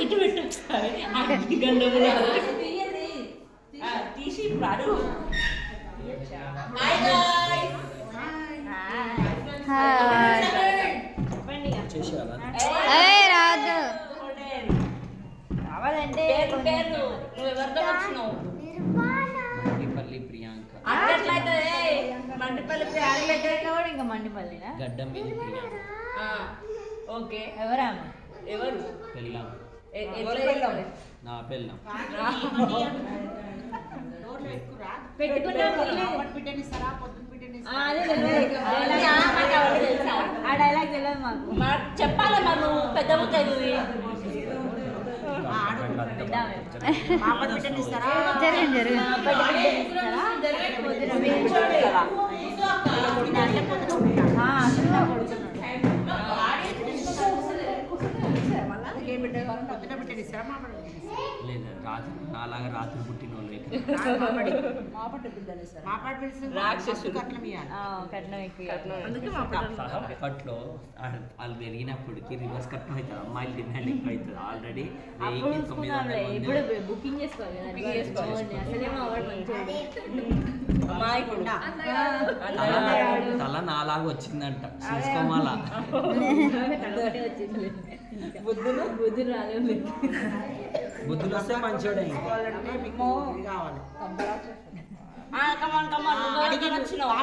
ఇటు పెట్టు తీసి రాదు. రాదు కావాలంటే నువ్వు ఎవరితో వచ్చినావు? మండిపల్లి ప్రియాంక. అట్లయితే మండిపల్లి ప్రియాంక ఇంకా మండిపల్లినా గడ్డమిల్లి ప్రియాంక. ఓకే. ఎవరా ఎవరు? పెళ్ళాం. నా పెళ్ళాం. ఆ డైలాగ్ తెలియదు మాకు. చెప్పాలి మరి నువ్వు పెద్ద ముత్తైదువి. లేదు రాత్రి నాలాగా రాత్రి పుట్టిన వాళ్ళు అప్పట్లో వాళ్ళు పెరిగినప్పటికి రివర్స్ కట్నం అవుతుంది. అమ్మాయిలు డిమాండ్ ఎక్కువ అవుతుంది. ఆల్రెడీ బుకింగ్ చేసుకోవాలి. తల నాలాగా వచ్చిందంట. చూసుకోమాలా బుద్ధులు రాలేదు. బుద్ధులు వస్తే మంచోడే. కమాన్ కమాన్. అడిగి వచ్చినావు.